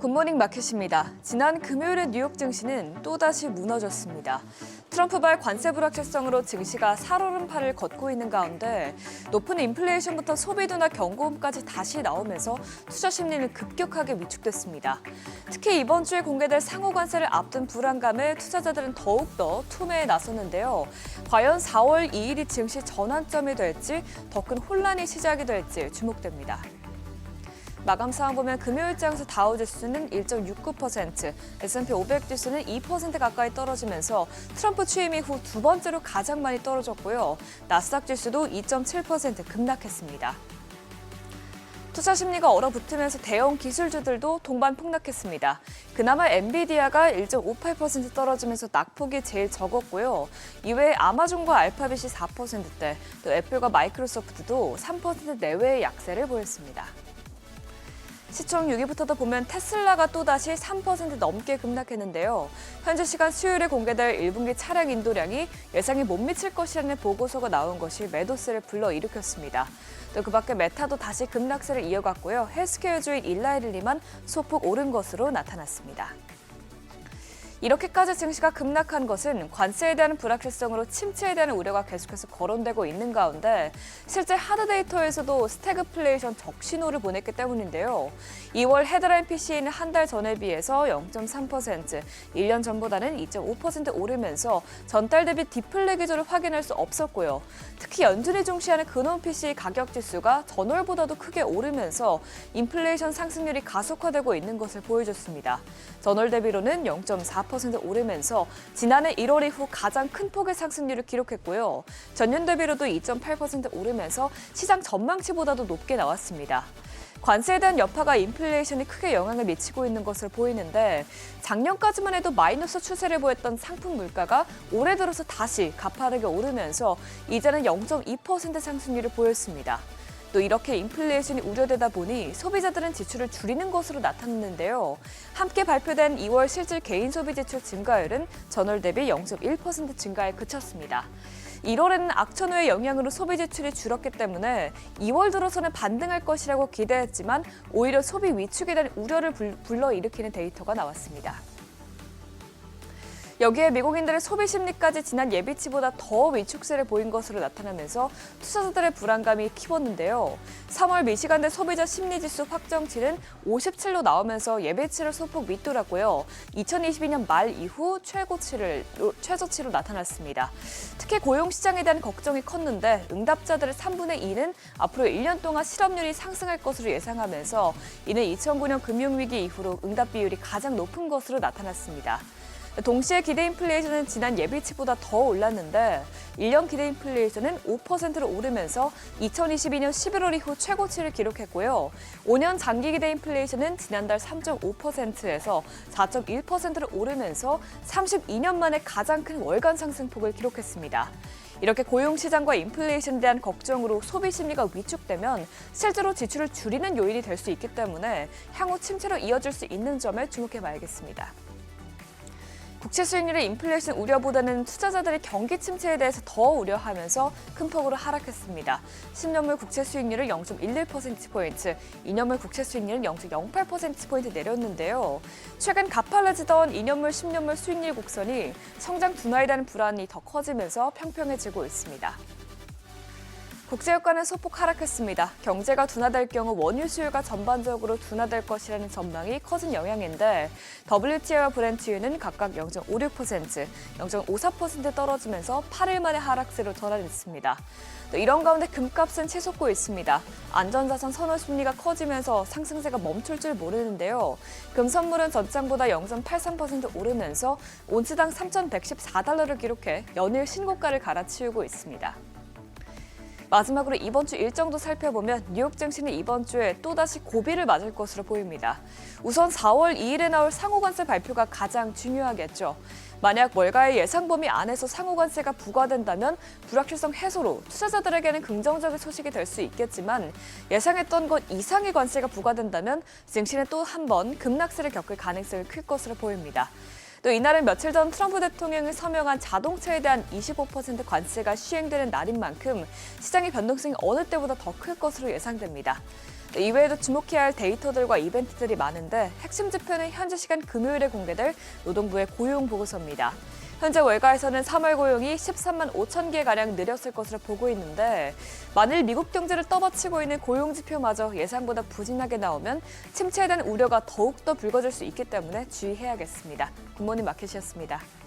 굿모닝 마켓입니다. 지난 금요일에 뉴욕 증시는 또다시 무너졌습니다. 트럼프발 관세 불확실성으로 증시가 살얼음판을 걷고 있는 가운데 높은 인플레이션부터 소비 둔화 경고음까지 다시 나오면서 투자 심리는 급격하게 위축됐습니다. 특히 이번 주에 공개될 상호 관세를 앞둔 불안감에 투자자들은 더욱더 투매에 나섰는데요. 과연 4월 2일이 증시 전환점이 될지 더 큰 혼란이 시작이 될지 주목됩니다. 마감 상황 보면 금요일장에서 다우지수는 1.69%, S&P 500 지수는 2% 가까이 떨어지면서 트럼프 취임 이후 두 번째로 가장 많이 떨어졌고요. 나스닥 지수도 2.7% 급락했습니다. 투자 심리가 얼어붙으면서 대형 기술주들도 동반 폭락했습니다. 그나마 엔비디아가 1.58% 떨어지면서 낙폭이 제일 적었고요. 이외에 아마존과 알파벳이 4%대, 또 애플과 마이크로소프트도 3% 내외의 약세를 보였습니다. 시총 6위부터도 보면 테슬라가 또다시 3% 넘게 급락했는데요. 현지 시간 수요일에 공개될 1분기 차량 인도량이 예상에 못 미칠 것이라는 보고서가 나온 것이 매도세를 불러일으켰습니다. 또 그 밖에 메타도 다시 급락세를 이어갔고요. 헬스케어주인 일라이릴리만 소폭 오른 것으로 나타났습니다. 이렇게까지 증시가 급락한 것은 관세에 대한 불확실성으로 침체에 대한 우려가 계속해서 거론되고 있는 가운데 실제 하드 데이터에서도 스태그플레이션 적신호를 보냈기 때문인데요. 2월 헤드라인 PCE는 한 달 전에 비해서 0.3%, 1년 전보다는 2.5% 오르면서 전달 대비 디플레 기조를 확인할 수 없었고요. 특히 연준이 중시하는 근원 PCE 가격 지수가 전월보다도 크게 오르면서 인플레이션 상승률이 가속화되고 있는 것을 보여줬습니다. 전월 대비로는 0.4% 오르면서 지난해 1월 이후 가장 큰 폭의 상승률을 기록했고요. 전년 대비로도 2.8% 오르면서 시장 전망치보다도 높게 나왔습니다. 관세에 대한 여파가 인플레이션이 크게 영향을 미치고 있는 것으로 보이는데 작년까지만 해도 마이너스 추세를 보였던 상품 물가가 올해 들어서 다시 가파르게 오르면서 이제는 0.2% 상승률을 보였습니다. 또 이렇게 인플레이션이 우려되다 보니 소비자들은 지출을 줄이는 것으로 나타났는데요. 함께 발표된 2월 실질 개인 소비 지출 증가율은 전월 대비 0.1% 증가에 그쳤습니다. 1월에는 악천후의 영향으로 소비 지출이 줄었기 때문에 2월 들어서는 반등할 것이라고 기대했지만 오히려 소비 위축에 대한 우려를 불러일으키는 데이터가 나왔습니다. 여기에 미국인들의 소비 심리까지 지난 예비치보다 더 위축세를 보인 것으로 나타나면서 투자자들의 불안감이 키웠는데요. 3월 미시간대 소비자 심리지수 확정치는 57로 나오면서 예비치를 소폭 밑돌았고요. 2022년 말 이후 최저치로 나타났습니다. 특히 고용시장에 대한 걱정이 컸는데 응답자들의 3분의 2는 앞으로 1년 동안 실업률이 상승할 것으로 예상하면서 이는 2009년 금융위기 이후로 응답 비율이 가장 높은 것으로 나타났습니다. 동시에 기대 인플레이션은 지난 예비치보다 더 올랐는데 1년 기대 인플레이션은 5%로 오르면서 2022년 11월 이후 최고치를 기록했고요. 5년 장기 기대 인플레이션은 지난달 3.5%에서 4.1%로 오르면서 32년 만에 가장 큰 월간 상승폭을 기록했습니다. 이렇게 고용시장과 인플레이션에 대한 걱정으로 소비 심리가 위축되면 실제로 지출을 줄이는 요인이 될 수 있기 때문에 향후 침체로 이어질 수 있는 점에 주목해봐야겠습니다. 국채 수익률의 인플레이션 우려보다는 투자자들이 경기 침체에 대해서 더 우려하면서 큰 폭으로 하락했습니다. 10년물 국채 수익률을 0.11%포인트, 2년물 국채 수익률은 0.08%포인트 내렸는데요. 최근 가팔라지던 2년물, 10년물 수익률 곡선이 성장 둔화에 대한 불안이 더 커지면서 평평해지고 있습니다. 국제유가는 소폭 하락했습니다. 경제가 둔화될 경우 원유 수요가 전반적으로 둔화될 것이라는 전망이 커진 영향인데 WTI와 브렌트유는 각각 0.56%, 0.54% 떨어지면서 8일 만에 하락세로 전환했습니다. 또 이런 가운데 금값은 치솟고 있습니다. 안전자산 선호 심리가 커지면서 상승세가 멈출 줄 모르는데요. 금 선물은 전장보다 0.83% 오르면서 온스당 3,114달러를 기록해 연일 신고가를 갈아치우고 있습니다. 마지막으로 이번 주 일정도 살펴보면 뉴욕 증시는 이번 주에 또다시 고비를 맞을 것으로 보입니다. 우선 4월 2일에 나올 상호관세 발표가 가장 중요하겠죠. 만약 월가의 예상 범위 안에서 상호관세가 부과된다면 불확실성 해소로 투자자들에게는 긍정적인 소식이 될 수 있겠지만 예상했던 것 이상의 관세가 부과된다면 증시는 또 한 번 급락세를 겪을 가능성이 클 것으로 보입니다. 또 이날은 며칠 전 트럼프 대통령이 서명한 자동차에 대한 25% 관세가 시행되는 날인 만큼 시장의 변동성이 어느 때보다 더 클 것으로 예상됩니다. 이외에도 주목해야 할 데이터들과 이벤트들이 많은데 핵심 지표는 현지 시간 금요일에 공개될 노동부의 고용 보고서입니다. 현재 월가에서는 3월 고용이 13만 5천 개가량 늘었을 것으로 보고 있는데 만일 미국 경제를 떠받치고 있는 고용 지표마저 예상보다 부진하게 나오면 침체에 대한 우려가 더욱더 불거질 수 있기 때문에 주의해야겠습니다. 굿모닝 마켓이었습니다.